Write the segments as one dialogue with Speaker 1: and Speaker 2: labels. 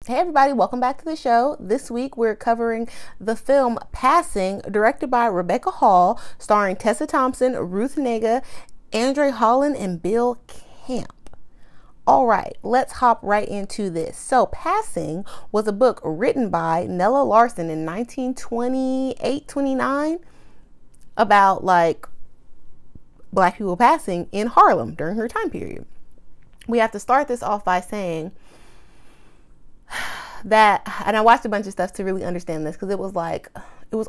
Speaker 1: Hey everybody, welcome back to the show. This week we're covering the film Passing, directed by Rebecca Hall, starring Tessa Thompson, Ruth Negga, Andre Holland, and Bill Camp. All right, let's hop right into this. So Passing was a book written by Nella Larson in 1928-29 about like Black people passing in Harlem during her time period. We have to start this off by saying that, and I watched a bunch of stuff to really understand this, because it was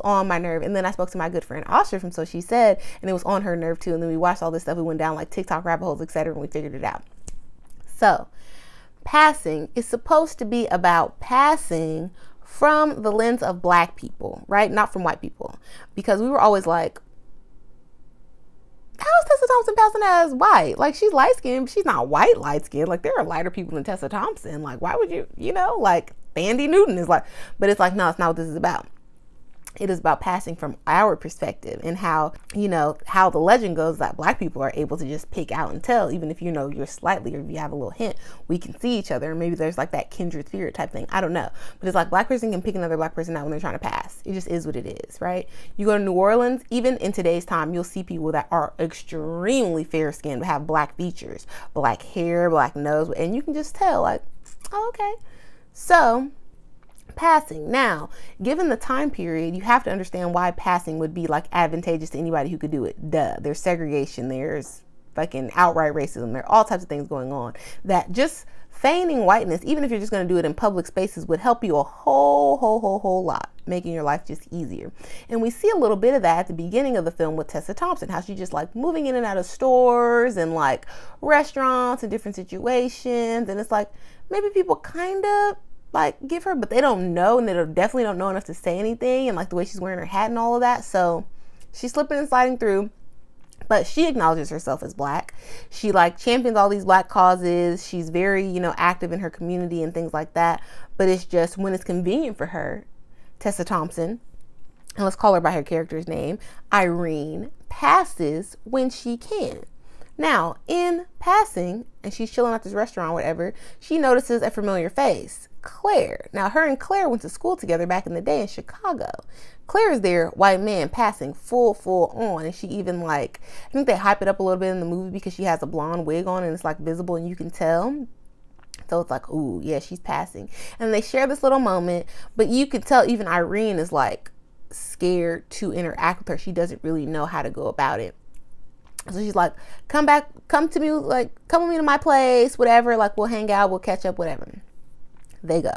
Speaker 1: on my nerve. And then I spoke to my good friend Asha from So She Said, and it was on her nerve too. And then we watched all this stuff. We went down like TikTok rabbit holes, etc., and we figured it out. So Passing is supposed to be about passing from the lens of Black people, right? Not from white people, because we were always like, how is Tessa Thompson passing as white? Like, she's light skinned, but she's not white light skinned. Like, there are lighter people than Tessa Thompson. Like, why would you, like Thandie Newton is like, but it's like, no, it's not what this is about. It is about passing from our perspective, and how, how the legend goes that Black people are able to just pick out and tell, even if you're slightly, or if you have a little hint, we can see each other. And maybe there's like that kindred spirit type thing. I don't know. But it's like Black person can pick another Black person out when they're trying to pass. It just is what it is, right? You go to New Orleans, even in today's time, you'll see people that are extremely fair skinned, but have Black features, Black hair, Black nose, and you can just tell, like, oh, okay. So Passing. Now, given the time period, you have to understand why passing would be like advantageous to anybody who could do it. Duh. There's segregation. There's fucking outright racism. There are all types of things going on that just feigning whiteness, even if you're just going to do it in public spaces, would help you a whole lot, making your life just easier. And we see a little bit of that at the beginning of the film with Tessa Thompson, how she's just like moving in and out of stores and like restaurants and different situations. And it's like, maybe people kind of like give her, but they don't know, and they definitely don't know enough to say anything, and like the way she's wearing her hat and all of that. So she's slipping and sliding through, but she acknowledges herself as Black. She like champions all these Black causes. She's very, active in her community and things like that. But it's just when it's convenient for her, Tessa Thompson, and let's call her by her character's name, Irene, passes when she can. Now, in passing, and she's chilling at this restaurant or whatever, she notices a familiar face, Claire. Now, her and Claire went to school together back in the day in Chicago. Claire is there, white man, passing full on. And she even like, I think they hype it up a little bit in the movie because she has a blonde wig on and it's like visible and you can tell. So it's like, ooh, yeah, she's passing. And they share this little moment, but you can tell even Irene is like scared to interact with her. She doesn't really know how to go about it. So she's like, come to me, like, come with me to my place, whatever, like, we'll hang out, we'll catch up, whatever. They go.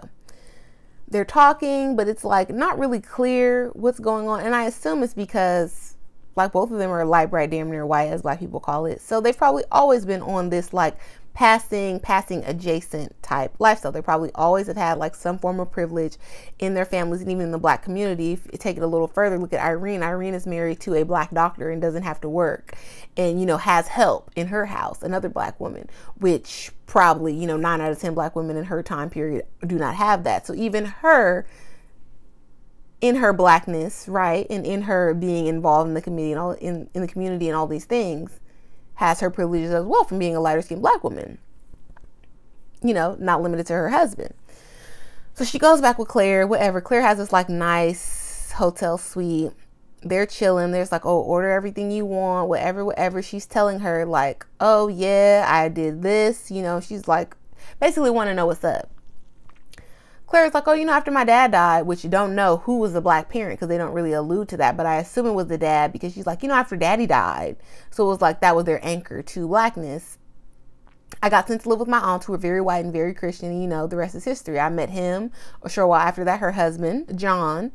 Speaker 1: They're talking, but it's like not really clear what's going on. And I assume it's because like both of them are light, bright, damn near white, as Black people call it. So they've probably always been on this like passing adjacent type lifestyle. They probably always have had like some form of privilege in their families, and even in the Black community. If you take it a little further, look at Irene. Irene is married to a Black doctor and doesn't have to work, and has help in her house, another Black woman, which probably 9 out of 10 Black women in her time period do not have that. So even her, in her Blackness, right, and in her being involved in the community and all in the community and all these things, has her privileges as well from being a lighter skinned Black woman, not limited to her husband. So she goes back with Claire, whatever. Claire has this like nice hotel suite. They're chilling. There's like, oh, order everything you want, whatever. She's telling her like, oh yeah, I did this. She's like basically want to know what's up. Claire's like, oh, after my dad died, which you don't know who was the Black parent because they don't really allude to that, but I assume it was the dad because she's like, after daddy died. So it was like that was their anchor to Blackness. I got sent to live with my aunt, who were very white and very Christian. The rest is history. I met him a short while after that, her husband, John,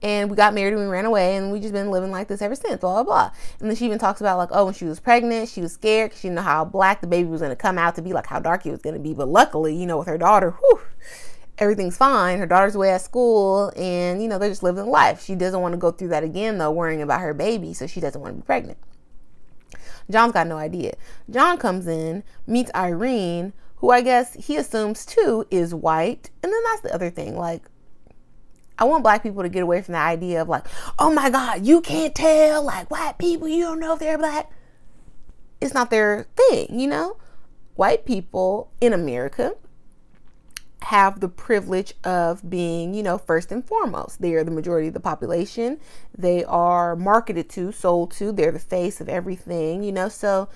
Speaker 1: and we got married and we ran away, and we just been living like this ever since, blah, blah, blah. And then she even talks about like, oh, when she was pregnant, she was scared because she didn't know how Black the baby was going to come out to be, like how dark he was going to be. But luckily, with her daughter, everything's fine. Her daughter's away at school, and they're just living life. She doesn't want to go through that again though, worrying about her baby, so she doesn't want to be pregnant. John's got no idea. John comes in, meets Irene, who I guess he assumes too is white. And then that's the other thing, like, I want Black people to get away from the idea of like, oh my God, you can't tell, like, white people, you don't know if they're Black. It's not their thing, White people in America have the privilege of being, you know, first and foremost. They are the majority of the population. They are marketed to, sold to. They're the face of everything, you know. So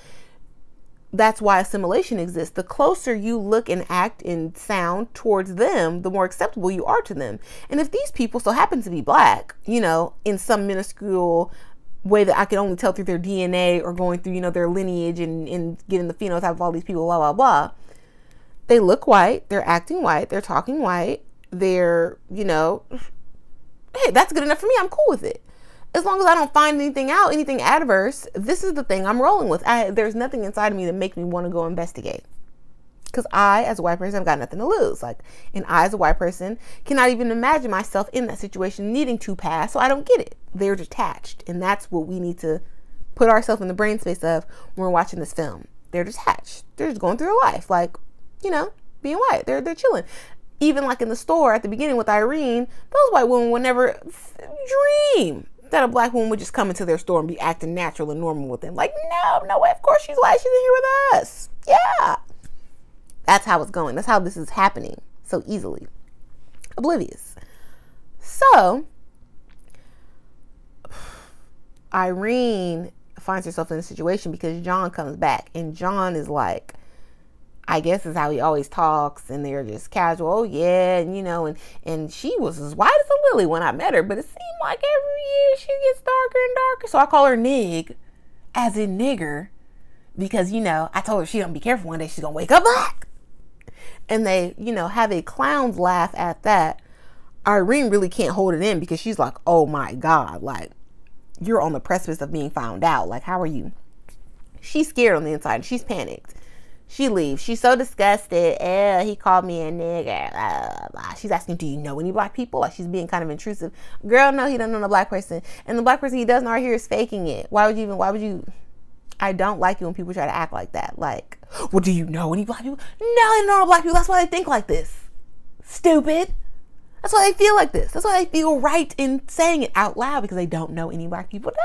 Speaker 1: that's why assimilation exists. The closer you look and act and sound towards them, the more acceptable you are to them. And if these people so happen to be black, you know, in some minuscule way that I can only tell through their DNA or going through, you know, their lineage and getting the phenotype of all these people, blah, blah, blah. They look white. They're acting white. They're talking white. They're, you know, hey, that's good enough for me. I'm cool with it. As long as I don't find anything out, anything adverse, this is the thing I'm rolling with. There's nothing inside of me that makes me want to go investigate. Because I, as a white person, have got nothing to lose. Like, and I, as a white person, cannot even imagine myself in that situation needing to pass, so I don't get it. They're detached. And that's what we need to put ourselves in the brain space of when we're watching this film. They're detached. They're just going through their life. Like, you know, being white. They're chilling. Even like in the store at the beginning with Irene, those white women would never dream that a black woman would just come into their store and be acting natural and normal with them. Like, no way. Of course she's white. She's in here with us. Yeah. That's how it's going. That's how this is happening so easily. Oblivious. So, Irene finds herself in a situation because John comes back. And John is like, I guess is how he always talks, and they're just casual. Oh yeah, and you know, and she was as white as a lily when I met her, but it seemed like every year she gets darker and darker. So I call her Nig, as in nigger, because, you know, I told her she don't be careful, one day she's gonna wake up black. And they, you know, have a clown's laugh at that. Irene really can't hold it in because she's like, oh my God, like, you're on the precipice of being found out. Like, how are you? She's scared on the inside. She's panicked. She leaves. She's so disgusted. He called me a nigger. Blah, blah, blah. She's asking, do you know any black people? Like, she's being kind of intrusive. Girl, no, he doesn't know no black person. And the black person he does know right here is faking it. Why would you? I don't like it when people try to act like that. Like, well, do you know any black people? No, they don't know no black people. That's why they think like this. Stupid. That's why they feel like this. That's why they feel right in saying it out loud, because they don't know any black people. No.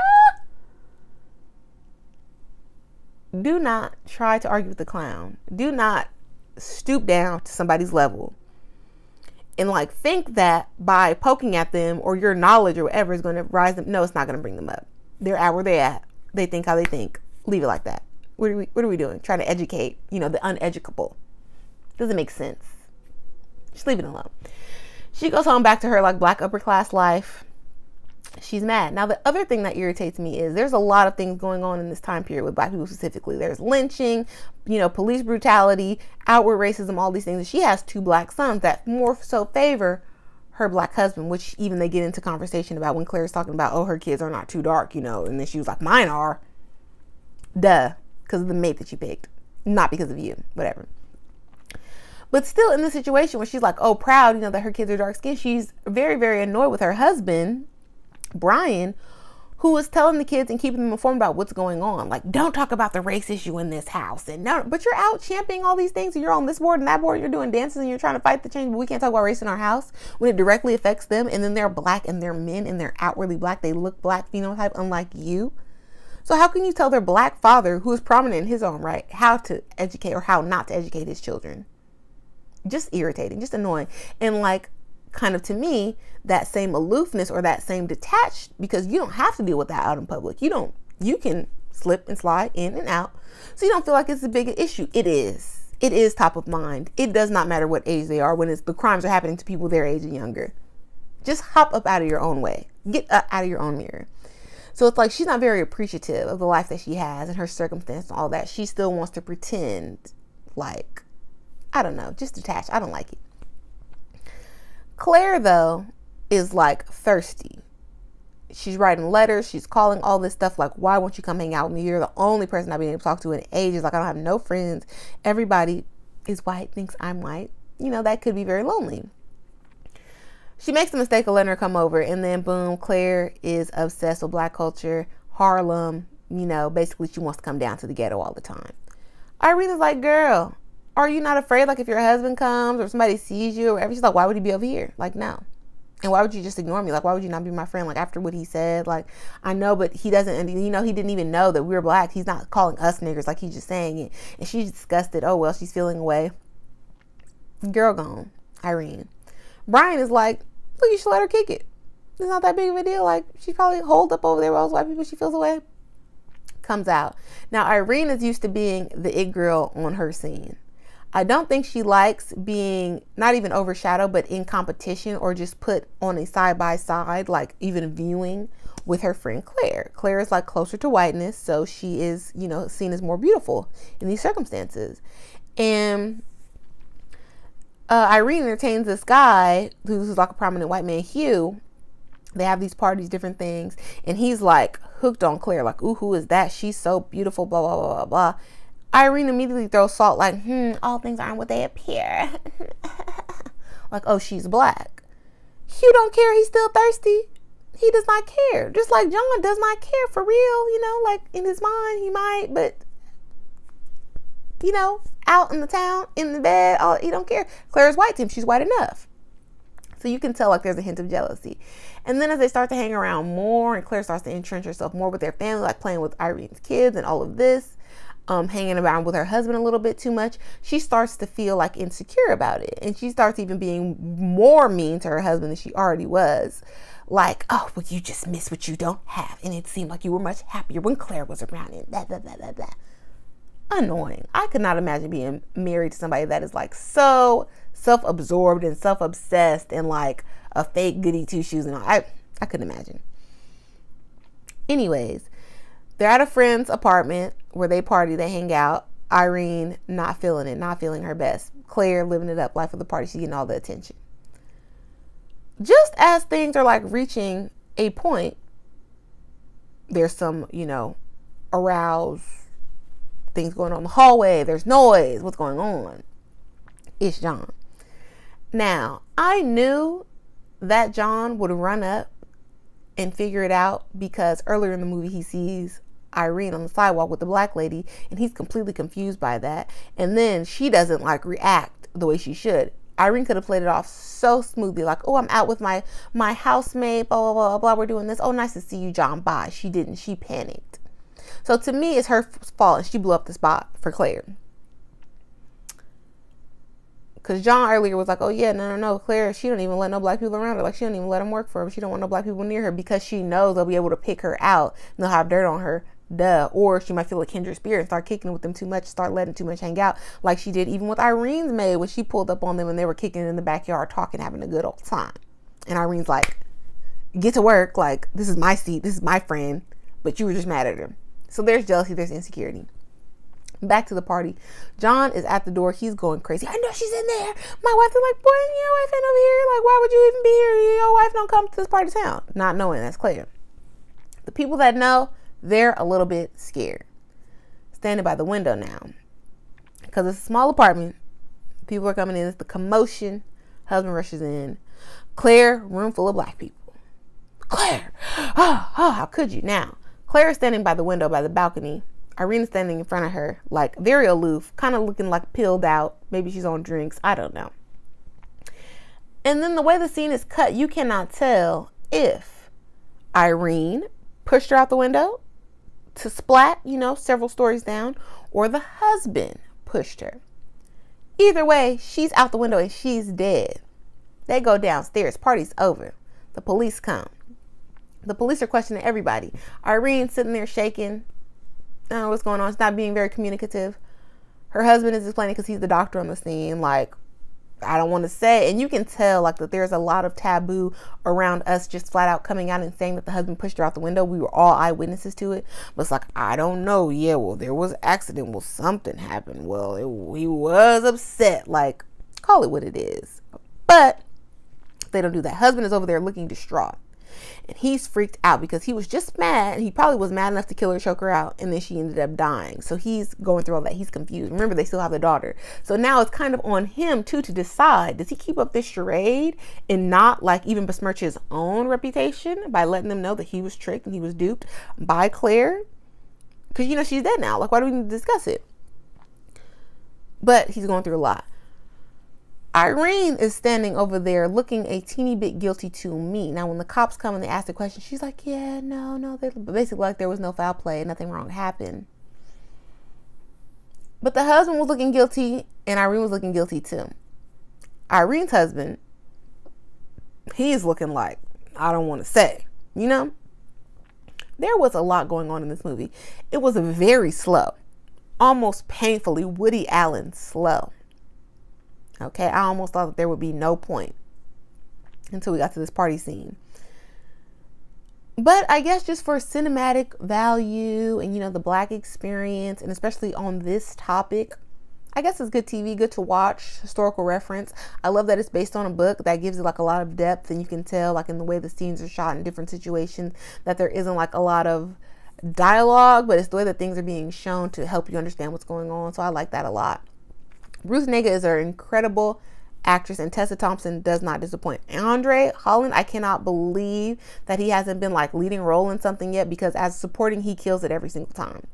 Speaker 1: Do not try to argue with the clown. Do not stoop down to somebody's level and like think that by poking at them or your knowledge or whatever is going to rise them. No, it's not going to bring them up. They're at where they're at. They think how they think. Leave it like that. What are we doing? Trying to educate, you know, the uneducable. Doesn't make sense. Just leave it alone. She goes home back to her like black upper class life. She's mad. Now, the other thing that irritates me is there's a lot of things going on in this time period with black people specifically. There's lynching, you know, police brutality, outward racism, all these things. And she has 2 black sons that more so favor her black husband, which even they get into conversation about when Claire's talking about, oh, her kids are not too dark, you know. And then she was like, mine are. Duh. Because of the mate that you picked. Not because of you. Whatever. But still in the situation where she's like, oh, proud, you know, that her kids are dark skinned. She's very, very annoyed with her husband, Brian, who was telling the kids and keeping them informed about what's going on. Like, don't talk about the race issue in this house. And no, but you're out championing all these things. And you're on this board and that board. You're doing dances and you're trying to fight the change. But we can't talk about race in our house when it directly affects them. And then they're black and they're men and they're outwardly black. They look black phenotype, unlike you. So how can you tell their black father, who is prominent in his own right, how to educate or how not to educate his children? Just irritating, just annoying. And like, kind of to me, that same aloofness or that same detached, because you don't have to deal with that out in public. You can slip and slide in and out. So you don't feel like it's a big issue. It is top of mind. It does not matter what age they are when the crimes are happening to people their age and younger. Just hop up out of your own way. Get up out of your own mirror. So it's like she's not very appreciative of the life that she has and her circumstance and all that. She still wants to pretend like, I don't know, just detached. I don't like it. Claire, though, is like thirsty. She's writing letters. She's calling all this stuff like, why won't you come hang out with me? You're the only person I've been able to talk to in ages. Like, I don't have no friends. Everybody is white, thinks I'm white. You know, that could be very lonely. She makes the mistake of letting her come over, and then boom, Claire is obsessed with black culture, Harlem, you know, basically she wants to come down to the ghetto all the time. Irene is like, girl, are you not afraid, like, if your husband comes or somebody sees you or whatever? She's like, why would he be over here? Like, no. And why would you just ignore me? Like, why would you not be my friend? Like, after what he said, like, I know, but he doesn't, you know, he didn't even know that we were black. He's not calling us niggers, like, he's just saying it. And she's disgusted. Oh, well, she's feeling away. Girl gone. Irene. Brian is like, look, you should let her kick it. It's not that big of a deal. Like, she's probably holed up over there with all those white people. She feels away. Comes out. Now, Irene is used to being the it girl on her scene. I don't think she likes being not even overshadowed, but in competition or just put on a side by side, like even viewing with her friend Claire. Claire is like closer to whiteness, so she is, you know, seen as more beautiful in these circumstances. And Irene entertains this guy who's like a prominent white man, Hugh. They have these parties, different things, and he's like hooked on Claire, like, ooh, who is that? She's so beautiful, blah, blah, blah, blah, blah. Irene immediately throws salt, like, all things aren't what they appear. Like, oh, she's black. Hugh don't care. He's still thirsty. He does not care. Just like John does not care for real, you know, like in his mind he might, but you know, out in the town, in the bed, he don't care. Claire's white to him. She's white enough. So you can tell like there's a hint of jealousy. And then as they start to hang around more and Claire starts to entrench herself more with their family, like playing with Irene's kids and all of this, hanging around with her husband a little bit too much, she starts to feel like insecure about it. And she starts even being more mean to her husband than she already was. Like, oh, well, you just miss what you don't have. And it seemed like you were much happier when Claire was around and blah, blah, blah, blah, blah. Annoying. I could not imagine being married to somebody that is like so self-absorbed and self-obsessed and like a fake goody two-shoes and all. I couldn't imagine. Anyways, they're at a friend's apartment where they party, they hang out. Irene not feeling it, not feeling her best. Claire living it up, life of the party, she's getting all the attention. Just as things are like reaching a point, there's some, you know, aroused things going on in the hallway. There's noise. What's going on? It's John. Now, I knew that John would run up and figure it out because earlier in the movie he sees Irene on the sidewalk with the black lady and he's completely confused by that. And then she doesn't like react the way she should. Irene could have played it off so smoothly, like, oh, I'm out with my housemate, blah, blah, blah, blah, we're doing this. Oh, nice to see you, John. Bye. She didn't. She panicked. So to me, it's her fault and she blew up the spot for Claire. Because John earlier was like, oh, yeah, no, Claire, she don't even let no black people around her. Like, she don't even let them work for her. She don't want no black people near her because she knows they'll be able to pick her out and they'll have dirt on her. Duh. Or she might feel a kindred spirit and start kicking with them too much, start letting too much hang out, like she did even with Irene's maid when she pulled up on them and they were kicking in the backyard, talking, having a good old time. And Irene's like, get to work. Like, this is my seat. This is my friend. But you were just mad at her. So there's jealousy. There's insecurity. Back to the party. John is at the door. He's going crazy. I know she's in there. My wife is like, boy, your wife ain't over here. Like, why would you even be here? Your wife don't come to this part of town. Not knowing that's Claire. The people that know, they're a little bit scared. Standing by the window now. Because it's a small apartment. People are coming in. It's the commotion. Husband rushes in. Claire, room full of black people. Claire! Oh, how could you? Now, Claire is standing by the window by the balcony. Irene is standing in front of her, like very aloof, kind of looking like pilled out. Maybe she's on drinks. I don't know. And then the way the scene is cut, you cannot tell if Irene pushed her out the window to splat, you know, several stories down, or the husband pushed her. Either way, she's out the window and she's dead. They go downstairs. Party's over. The police come. The police are questioning everybody. Irene sitting there shaking. I don't know what's going on. She's not being very communicative. Her husband is explaining because he's the doctor on the scene. Like, I don't want to say. And you can tell like that there's a lot of taboo around us just flat out coming out and saying that the husband pushed her out the window. We were all eyewitnesses to it. But it's like, I don't know. Yeah, well, there was an accident. Well, something happened. Well, he was upset. Like, call it what it is. But they don't do that. Husband is over there looking distraught. And he's freaked out because he was just mad. He probably was mad enough to kill her, choke her out, and then she ended up dying. So he's going through all that. He's confused. Remember, they still have the daughter. So now it's kind of on him, too, to decide. Does he keep up this charade and not, like, even besmirch his own reputation by letting them know that he was tricked and he was duped by Claire? Because, you know, she's dead now. Like, why do we need to discuss it? But he's going through a lot. Irene is standing over there looking a teeny bit guilty to me. Now, when the cops come and they ask the question, she's like, yeah, no. They're basically like there was no foul play. Nothing wrong happened. But the husband was looking guilty and Irene was looking guilty too. Irene's husband, he's looking like, I don't want to say, you know? There was a lot going on in this movie. It was very slow, almost painfully Woody Allen slow. Okay, I almost thought that there would be no point until we got to this party scene. But I guess just for cinematic value and, you know, the Black experience, and especially on this topic, I guess it's good TV, good to watch, historical reference. I love that it's based on a book that gives it like a lot of depth, and you can tell like in the way the scenes are shot in different situations that there isn't like a lot of dialogue, but it's the way that things are being shown to help you understand what's going on. So I like that a lot. Ruth Negga is an incredible actress, and Tessa Thompson does not disappoint. Andre Holland, I cannot believe that he hasn't been like leading role in something yet, because as supporting, he kills it every single time.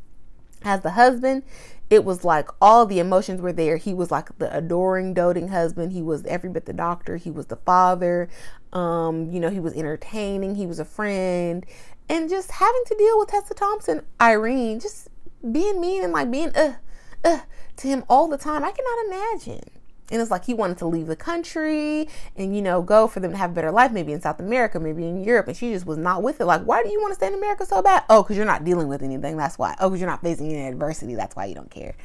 Speaker 1: As the husband, it was like all the emotions were there. He was like the adoring, doting husband. He was every bit the doctor. He was the father. You know, he was entertaining. He was a friend. And just having to deal with Tessa Thompson, Irene, just being mean and like being to him all the time. I cannot imagine. And it's like he wanted to leave the country and, you know, go for them to have a better life, maybe in South America, maybe in Europe. And she just was not with it. Like, why do you want to stay in America so bad? Oh, because you're not dealing with anything. That's why. Oh, because you're not facing any adversity. That's why you don't care.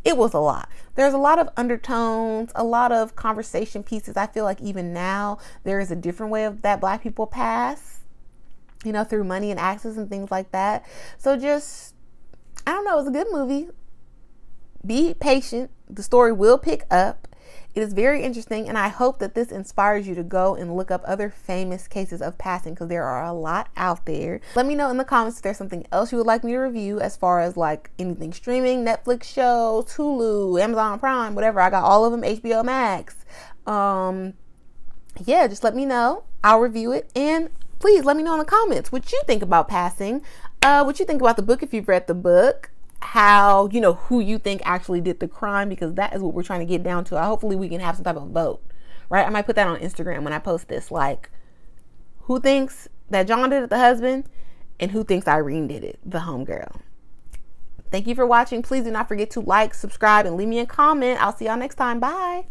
Speaker 1: It was a lot. There's a lot of undertones, a lot of conversation pieces. I feel like even now there is a different way of that Black people pass, you know, through money and access and things like that. So just, I don't know. It was a good movie. Be patient. The story will pick up. It is very interesting, and I hope that this inspires you to go and look up other famous cases of passing, because there are a lot out there. Let me know in the comments if there's something else you would like me to review, as far as like anything streaming, Netflix shows, Hulu, Amazon Prime, whatever. I got all of them, HBO Max. Yeah, just let me know. I'll review it, and please let me know in the comments what you think about passing, what you think about the book if you've read the book, how, you know, who you think actually did the crime, because that is what we're trying to get down to. Hopefully we can have some type of vote, right? I might put that on Instagram when I post this, like, who thinks that John did it, the husband, and who thinks Irene did it, the homegirl. Thank you for watching. Please do not forget to like, subscribe, and leave me a comment. I'll see y'all next time. Bye.